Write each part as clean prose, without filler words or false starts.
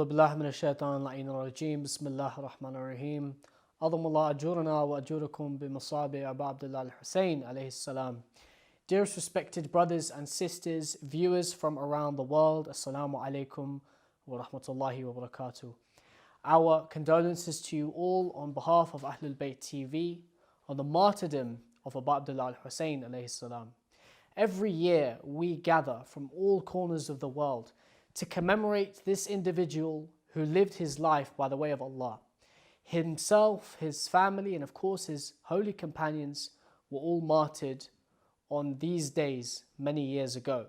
أعوذ بالله من الشيطان اللعين الرجيم بسم الله الرحمن الرحيم عظم الله أجورنا وأجوركم بمصابي أبا عبد الله الحسين عليه السلام. Dearest respected brothers and sisters, viewers from around the world, Assalamu alaikum wa rahmatullahi wa barakatuh. Our condolences to you all on behalf of Ahlul Bayt TV on the martyrdom of Abu Abdullah al-Hussein alayhi salam. Every year we gather from all corners of the world to commemorate this individual who lived his life by the way of Allah. Himself, his family, and of course his holy companions were all martyred on these days many years ago.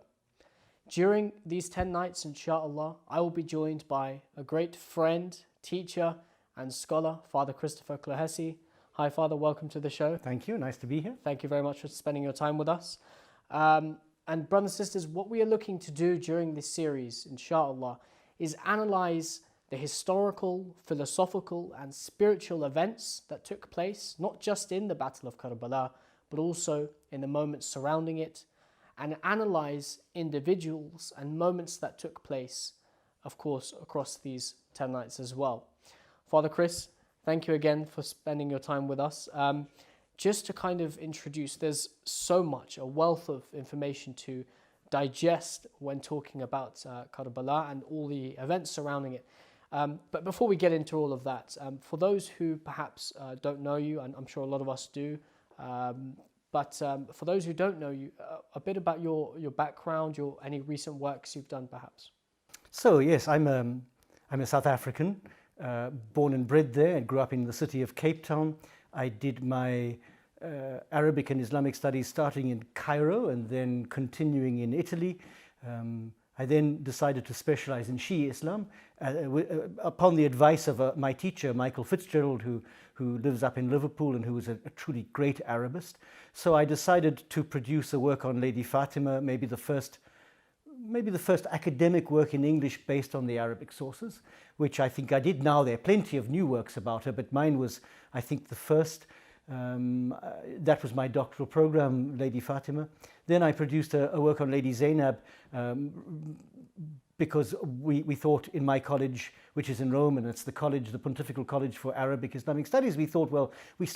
During these 10 nights, inshallah, I will be joined by a great friend, teacher, and scholar, Father Christopher Clohessy. Hi, Father, welcome to the show. Thank you, nice to be here. Thank you very much for spending your time with us. And brothers and sisters, what we are looking to do during this series, inshallah, is analyze the historical, philosophical, and spiritual events that took place, not just in the Battle of Karbala, but also in the moments surrounding it, and analyze individuals and moments that took place, of course, across these 10 nights as well. Father Chris, thank you again for spending your time with us. Just to kind of introduce, there's so much, a wealth of information to digest when talking about Karbala and all the events surrounding it. But before we get into all of that, for those who perhaps don't know you, and I'm sure a lot of us do, but for those who don't know you, a bit about your background, any recent works you've done perhaps. So yes, I'm a South African, born and bred there. I grew up in the city of Cape Town. I did my Arabic and Islamic studies starting in Cairo and then continuing in Italy. I then decided to specialize in Shia Islam upon the advice of my teacher, Michael Fitzgerald, who lives up in Liverpool and who was a truly great Arabist. So I decided to produce a work on Lady Fatima, maybe the first academic work in English based on the Arabic sources, which I think I did. Now there are plenty of new works about her, but mine was, I think, the first. That was my doctoral program, Lady Fatima. Then I produced a work on Lady Zainab because we thought in my college, which is in Rome, and it's the Pontifical College for Arabic Islamic Studies, we thought, well, we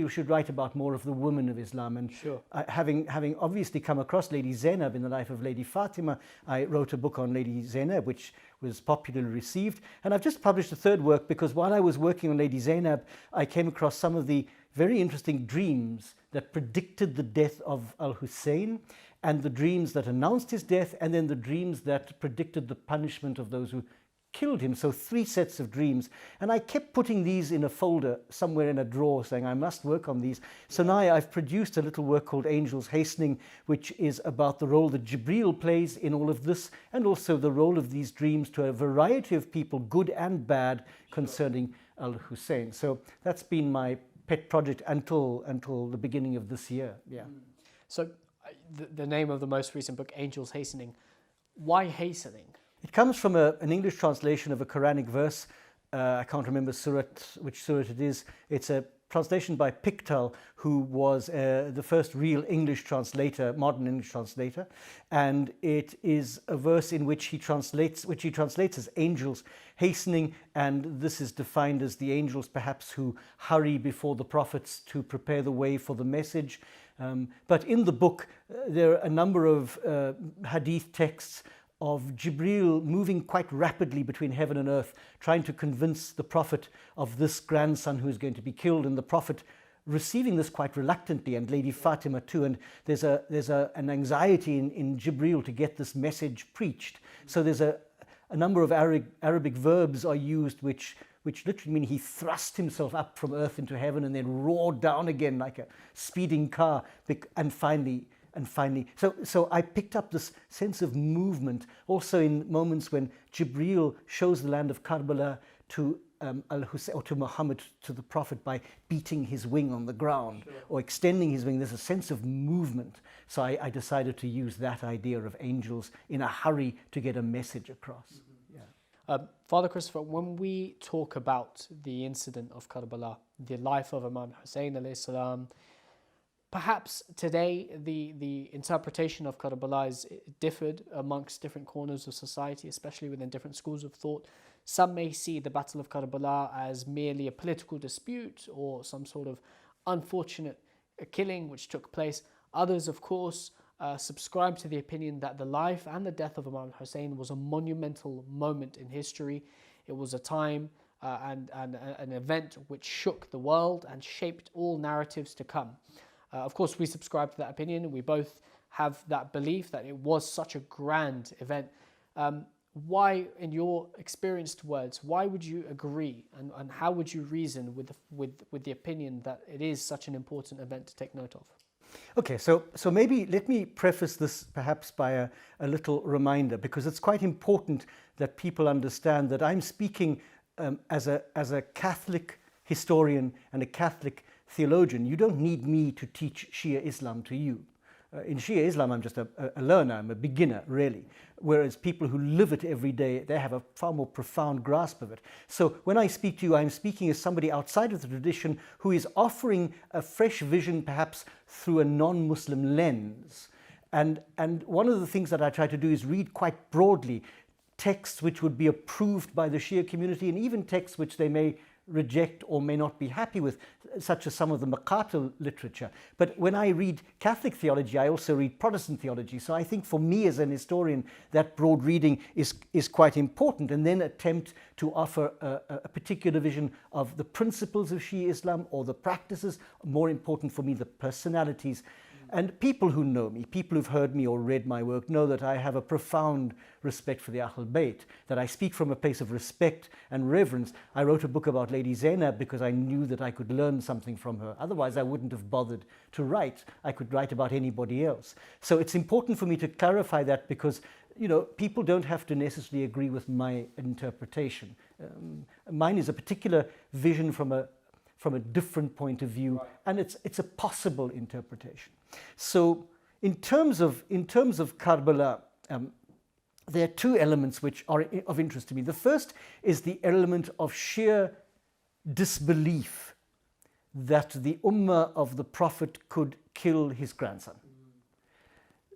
should write about more of the women of Islam. And sure. Having obviously come across Lady Zainab in the life of Lady Fatima, I wrote a book on Lady Zainab, which was popularly received. And I've just published a third work because while I was working on Lady Zainab, I came across some of the very interesting dreams that predicted the death of Al-Hussein, and the dreams that announced his death, and then the dreams that predicted the punishment of those who killed him. So 3 sets of dreams. And I kept putting these in a folder somewhere in a drawer saying I must work on these. So now I've produced a little work called Angels Hastening, which is about the role that Jibreel plays in all of this, and also the role of these dreams to a variety of people, good and bad, concerning Al-Hussein. So that's been my pet project until the beginning of this year. Yeah. So the name of the most recent book, Angels Hastening, why hastening? It comes from an English translation of a Quranic verse. I can't remember which surah it is. It's a translation by Pickthall, who was the first real English translator, modern English translator. And it is a verse in which he translates as angels hastening, and this is defined as the angels perhaps who hurry before the prophets to prepare the way for the message. But in the book, there are a number of hadith texts of Jibreel moving quite rapidly between heaven and earth, trying to convince the prophet of this grandson who is going to be killed, and the prophet receiving this quite reluctantly, and Lady Fatima too. And there's an anxiety in Jibreel to get this message preached. So there's a number of Arabic verbs are used which literally mean he thrust himself up from earth into heaven and then roared down again like a speeding car, and finally, so I picked up this sense of movement also in moments when Jibreel shows the land of Karbala to Al-Hussein, or to Muhammad, to the Prophet, by beating his wing on the ground, sure, or extending his wing. There's a sense of movement. So I decided to use that idea of angels in a hurry to get a message across. Mm-hmm. Yeah. Father Christopher, when we talk about the incident of Karbala, the life of Imam Hussein alayhi salam, perhaps today the interpretation of Karbala is differed amongst different corners of society, especially within different schools of thought. Some may see the Battle of Karbala as merely a political dispute or some sort of unfortunate killing which took place. Others, of course, subscribe to the opinion that the life and the death of Imam al-Hussein was a monumental moment in history. It was a time and an event which shook the world and shaped all narratives to come. Of course, we subscribe to that opinion. We both have that belief that it was such a grand event. Why, in your experienced words, why would you agree, and how would you reason with the opinion that it is such an important event to take note of? Okay, so maybe let me preface this perhaps by a little reminder, because it's quite important that people understand that I'm speaking as a Catholic historian and a Catholic theologian. You don't need me to teach Shia Islam to you. In Shia Islam, I'm just a learner, I'm a beginner, really. Whereas people who live it every day, they have a far more profound grasp of it. So when I speak to you, I'm speaking as somebody outside of the tradition who is offering a fresh vision, perhaps through a non-Muslim lens. And one of the things that I try to do is read quite broadly texts which would be approved by the Shia community, and even texts which they may reject or may not be happy with, such as some of the Maqatil literature. But when I read Catholic theology, I also read Protestant theology. So I think for me as an historian, that broad reading is quite important, and then attempt to offer a particular vision of the principles of Shia Islam, or the practices, more important for me, the personalities. And people who know me, people who've heard me or read my work, know that I have a profound respect for the Ahl Bayt, that I speak from a place of respect and reverence. I wrote a book about Lady Zainab because I knew that I could learn something from her. Otherwise, I wouldn't have bothered to write. I could write about anybody else. So it's important for me to clarify that, because people don't have to necessarily agree with my interpretation. Mine is a particular vision from a different point of view, right. And it's a possible interpretation. So in terms of Karbala, there are two elements which are of interest to me. The first is the element of sheer disbelief that the ummah of the Prophet could kill his grandson.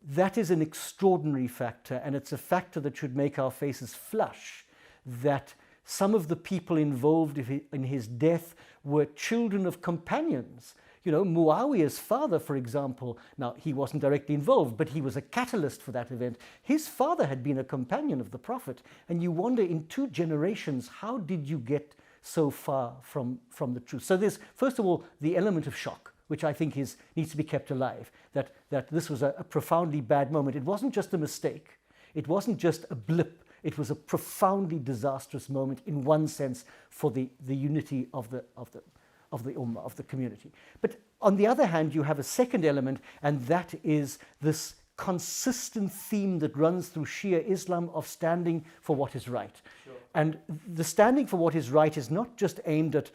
That is an extraordinary factor, and it's a factor that should make our faces flush, that some of the people involved in his death were children of companions. Muawiyah's father, for example, now he wasn't directly involved, but he was a catalyst for that event. His father had been a companion of the Prophet, and you wonder, in 2 generations, how did you get so far from the truth? So there's, first of all, the element of shock, which I think needs to be kept alive, that this was a profoundly bad moment. It wasn't just a mistake. It wasn't just a blip. It was a profoundly disastrous moment, in one sense, for the unity of the ummah, of the community. But on the other hand, you have a second element, and that is this consistent theme that runs through Shia Islam of standing for what is right. Sure. And the standing for what is right is not just aimed at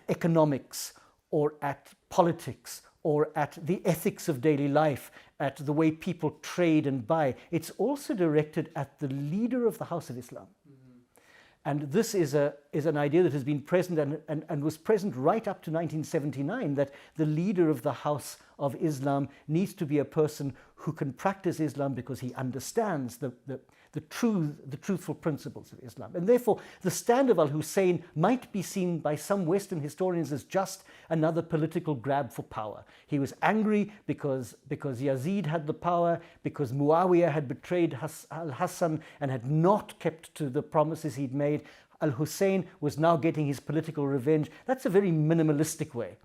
economics or at politics or at the ethics of daily life, at the way people trade and buy. It's also directed at the leader of the House of Islam. And this is an idea that has been present and was present right up to 1979, that the leader of the House of Islam needs to be a person who can practice Islam because he understands the truthful principles of Islam. And therefore, the stand of al-Hussein might be seen by some Western historians as just another political grab for power. He was angry because Yazid had the power, because Muawiyah had betrayed al-Hassan and had not kept to the promises he'd made. Al-Hussein was now getting his political revenge. That's a very minimalistic way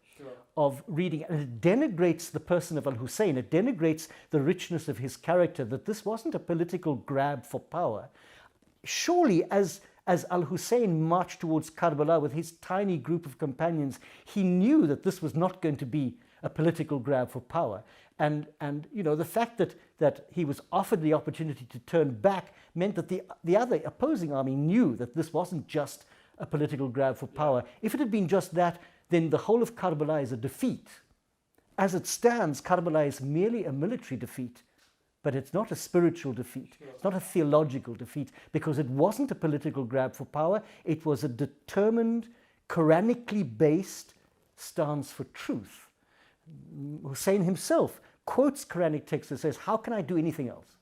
of reading, and it denigrates the person of al-Hussein. It denigrates the richness of his character, that this wasn't a political grab for power. Surely, as al-Hussein marched towards Karbala with his tiny group of companions, he knew that this was not going to be a political grab for power. And the fact that he was offered the opportunity to turn back meant that the other opposing army knew that this wasn't just a political grab for power. If it had been just that, then the whole of Karbala is a defeat. As it stands, Karbala is merely a military defeat, but it's not a spiritual defeat. It's not a theological defeat, because it wasn't a political grab for power. It was a determined, Quranically based stance for truth. Hussein himself quotes Quranic texts and says, how can I do anything else?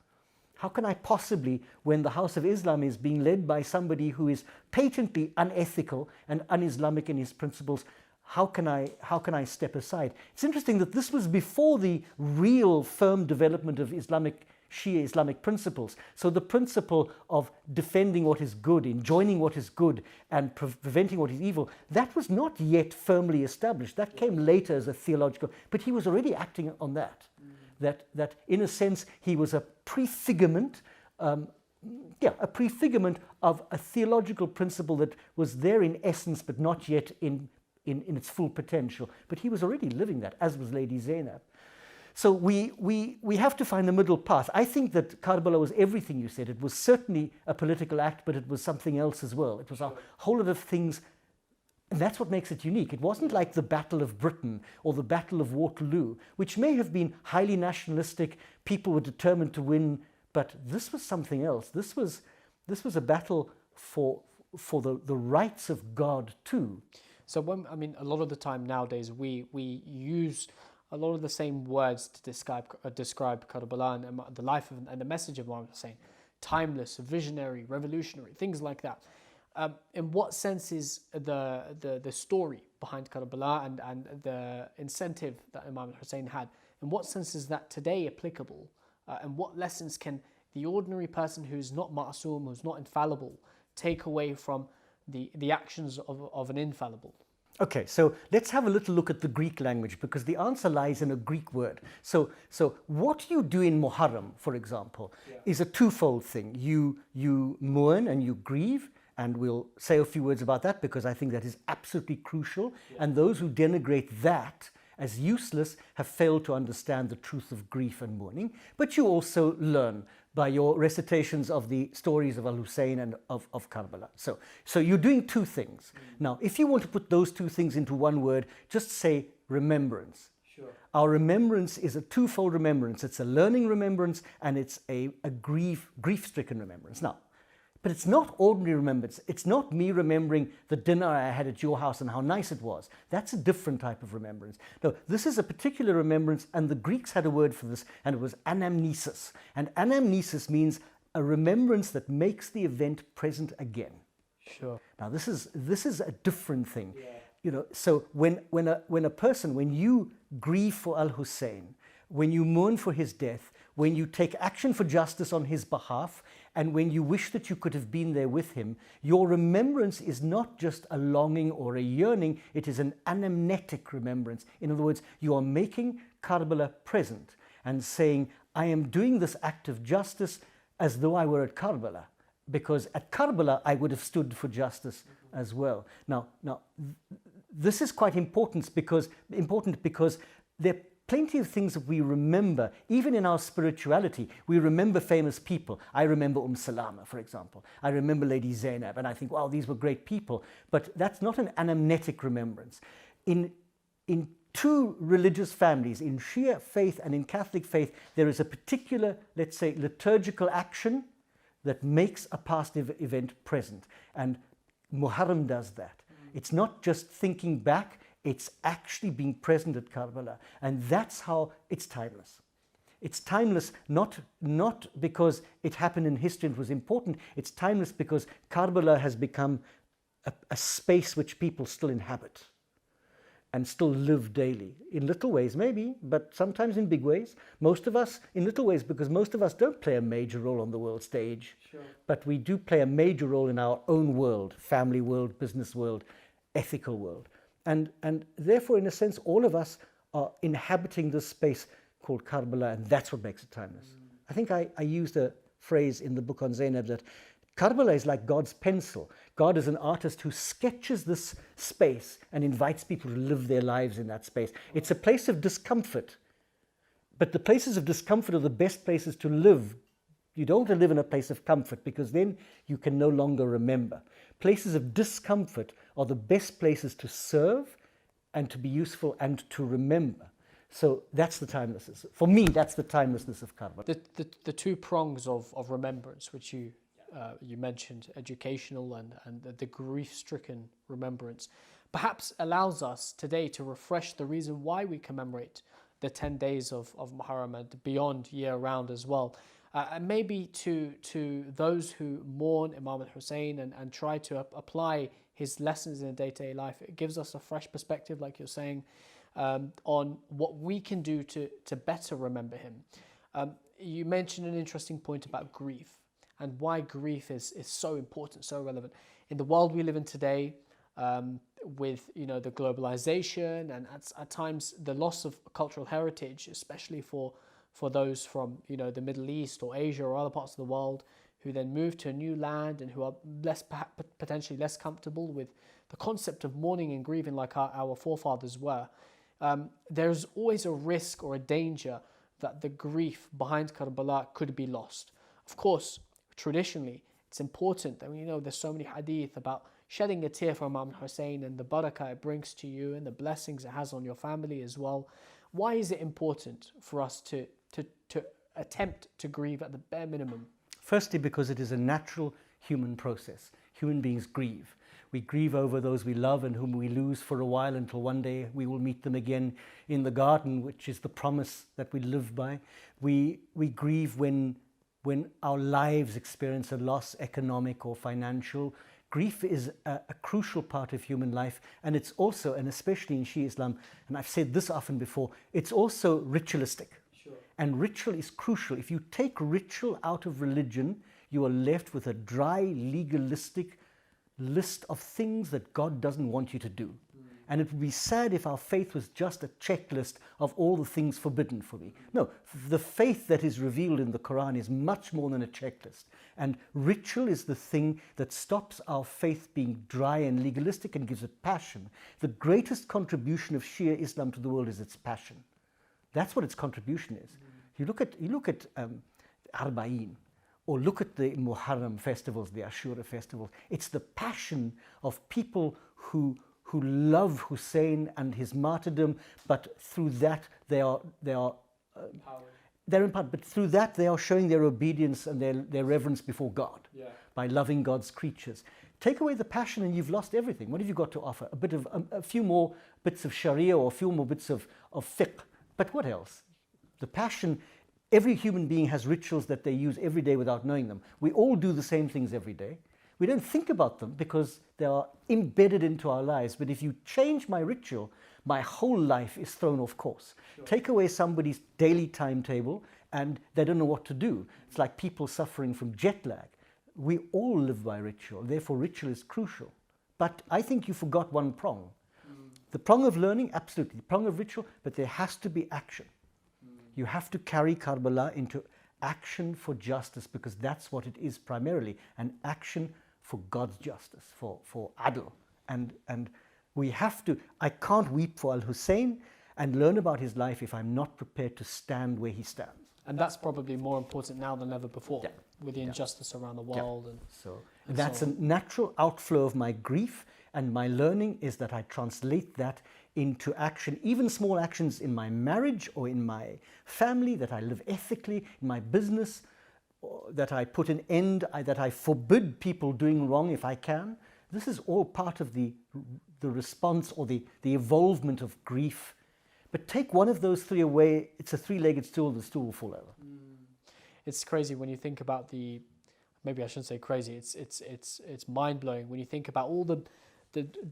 How can I possibly, when the House of Islam is being led by somebody who is patently unethical and un-Islamic in his principles, how can I step aside? It's interesting that this was before the real firm development of Shia Islamic principles. So the principle of defending what is good, enjoining what is good, and preventing what is evil, that was not yet firmly established. That came later as a theological, but he was already acting on that. That in a sense he was a prefigurement, a prefigurement of a theological principle that was there in essence, but not yet in its full potential. But he was already living that, as was Lady Zainab. So we have to find the middle path. I think that Karbala was everything you said. It was certainly a political act, but it was something else as well. It was a whole lot of things. And that's what makes it unique. It wasn't like the Battle of Britain or the Battle of Waterloo, which may have been highly nationalistic. People were determined to win, but this was something else. This was a battle for the rights of God too. So a lot of the time nowadays we use a lot of the same words to describe Karbala and the life and the message of Muhammad Hussein: timeless, visionary, revolutionary, things like that. In what sense is the story behind Karbala and the incentive that Imam Hussein had, in what sense is that today applicable? And what lessons can the ordinary person who's not ma'soom, who's not infallible, take away from the actions of an infallible? Okay, so let's have a little look at the Greek language, because the answer lies in a Greek word. So what you do in Muharram, for example, is a twofold thing. You mourn and you grieve, and we'll say a few words about that because I think that is absolutely crucial. And those who denigrate that as useless have failed to understand the truth of grief and mourning. But you also learn by your recitations of the stories of Al-Hussein and of Karbala. So you're doing two things. Now, if you want to put those two things into one word, just say remembrance. Sure. Our remembrance is a twofold remembrance. It's a learning remembrance and it's a grief-stricken remembrance. Now, but it's not ordinary remembrance. It's not me remembering the dinner I had at your house and how nice it was. That's a different type of remembrance. No, this is a particular remembrance, and the Greeks had a word for this, and it was anamnesis. And anamnesis means a remembrance that makes the event present again. Sure. Now, this is a different thing. Yeah. You know, so when you grieve for Al-Hussein, when you mourn for his death, when you take action for justice on his behalf, and when you wish that you could have been there with him, your remembrance is not just a longing or a yearning, it is an anamnetic remembrance. In other words, you are making Karbala present and saying, I am doing this act of justice as though I were at Karbala, because at Karbala I would have stood for justice as well. Now, this is quite important because there are plenty of things that we remember, even in our spirituality. We remember famous people. I remember Salama, for example. I remember Lady Zainab, and I think, wow, these were great people. But that's not an anamnetic remembrance. In two religious families, in Shia faith and in Catholic faith, there is a particular, let's say, liturgical action that makes a past event present. And Muharram does that. It's not just thinking back, it's actually being present at Karbala. And that's how it's timeless. It's timeless not because it happened in history and was important. It's timeless because Karbala has become a space which people still inhabit and still live daily. In little ways, maybe, but sometimes in big ways. Most of us in little ways, because most of us don't play a major role on the world stage. Sure. But we do play a major role in our own world, family world, business world, ethical world. And therefore, in a sense, all of us are inhabiting this space called Karbala, and that's what makes it timeless. I think I used a phrase in the book on Zainab that Karbala is like God's pencil. God is an artist who sketches this space and invites people to live their lives in that space. It's a place of discomfort, but the places of discomfort are the best places to live. You don't want to live in a place of comfort, because then you can no longer remember. Places of discomfort are the best places to serve and to be useful and to remember. So that's the timelessness. For me, that's the timelessness of Karbala. The two prongs of remembrance, which you mentioned, educational and the grief-stricken remembrance, perhaps allows us today to refresh the reason why we commemorate the 10 days of Muharram and beyond year round as well. And maybe to those who mourn Imam al-Hussein and try to apply his lessons in day-to-day life, it gives us a fresh perspective, like you're saying, on what we can do to better remember him. You mentioned an interesting point about grief and why grief is so important, so relevant. In the world we live in today, with the globalization and at times the loss of cultural heritage, especially for those from the Middle East or Asia or other parts of the world who then move to a new land and who are potentially less comfortable with the concept of mourning and grieving like our forefathers were. There's always a risk or a danger that the grief behind Karbala could be lost. Of course, traditionally, it's important that there's so many hadith about shedding a tear for Imam Hussein and the barakah it brings to you and the blessings it has on your family as well. Why is it important for us to attempt to grieve at the bare minimum? Firstly, because it is a natural human process. Human beings grieve. We grieve over those we love and whom we lose for a while until one day we will meet them again in the garden, which is the promise that we live by. We grieve when our lives experience a loss, economic or financial. Grief is a crucial part of human life, and it's also, and especially in Shia Islam, and I've said this often before, it's also ritualistic. Sure. And ritual is crucial. If you take ritual out of religion, you are left with a dry, legalistic list of things that God doesn't want you to do. And it would be sad if our faith was just a checklist of all the things forbidden for me. No, the faith that is revealed in the Quran is much more than a checklist. And ritual is the thing that stops our faith being dry and legalistic and gives it passion. The greatest contribution of Shia Islam to the world is its passion. That's what its contribution is. You look at Arba'in, or look at the Muharram festivals, the Ashoora festivals. It's the passion of people who love Hussein and his martyrdom, but through that they're empowered. But through that they are showing their obedience and their reverence before God, by loving God's creatures. Take away the passion and you've lost everything. What have you got to offer? A few more bits of Sharia or a few more bits of fiqh. But what else? The passion. Every human being has rituals that they use every day without knowing them. We all do the same things every day. We don't think about them because they are embedded into our lives. But if you change my ritual, my whole life is thrown off course. Sure. Take away somebody's daily timetable and they don't know what to do. It's like people suffering from jet lag. We all live by ritual. Therefore, ritual is crucial. But I think you forgot one prong. The prong of learning, absolutely. The prong of ritual, but there has to be action. You have to carry Karbala into action for justice, because that's what it is primarily, an action for God's justice, for Adl. And we have to, I can't weep for Al-Hussein and learn about his life if I'm not prepared to stand where he stands. And that's probably more important now than ever before, with the injustice around the world. And that's a natural outflow of my grief, and my learning is that I translate that into action, even small actions in my marriage or in my family, that I live ethically, in my business, that I put an end, that I forbid people doing wrong if I can. This is all part of the response or the evolvement of grief. But take one of those three away, it's a three-legged stool, the stool will fall over. It's crazy when you think about maybe I shouldn't say crazy, it's mind-blowing when you think about all the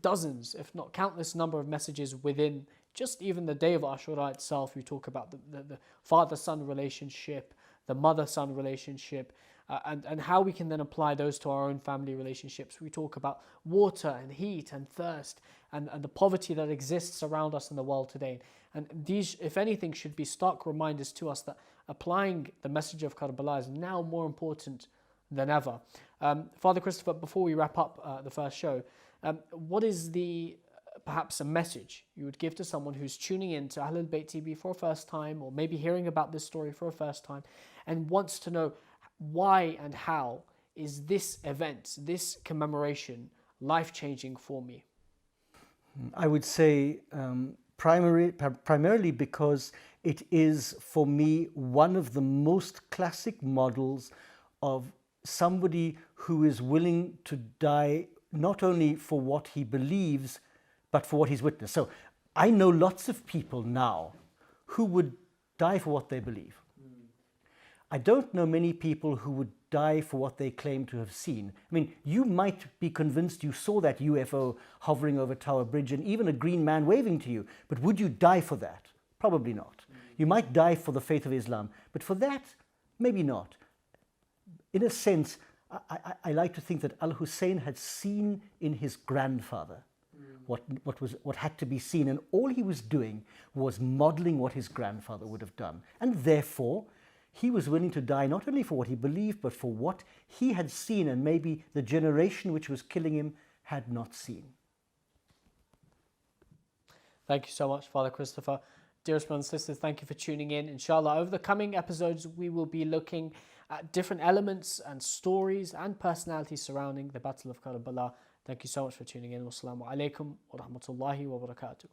dozens, if not countless number of messages within just even the day of Ashura itself. You talk about the father-son relationship, the mother-son relationship, and how we can then apply those to our own family relationships. We talk about water and heat and thirst and the poverty that exists around us in the world today. And these, if anything, should be stark reminders to us that applying the message of Karbala is now more important than ever. Father Christopher, before we wrap up the first show, what is perhaps a message you would give to someone who's tuning in to Ahlul Bayt TV for a first time, or maybe hearing about this story for a first time, and wants to know why and how is this event, this commemoration, life-changing for me? I would say primarily because it is, for me, one of the most classic models of somebody who is willing to die not only for what he believes, but for what he's witnessed. So I know lots of people now who would die for what they believe. I don't know many people who would die for what they claim to have seen. I mean, you might be convinced you saw that UFO hovering over Tower Bridge and even a green man waving to you, but would you die for that? Probably not. You might die for the faith of Islam, but for that, maybe not. In a sense, I like to think that Al-Hussein had seen in his grandfather what had to be seen, and all he was doing was modeling what his grandfather would have done. And therefore, he was willing to die not only for what he believed, but for what he had seen and maybe the generation which was killing him had not seen. Thank you so much, Father Christopher. Dearest brothers and sisters, thank you for tuning in. Inshallah, over the coming episodes, we will be looking at different elements and stories and personalities surrounding the Battle of Karbala. Thank you so much for tuning in. Wassalamu alaikum wa rahmatullahi wa barakatuh.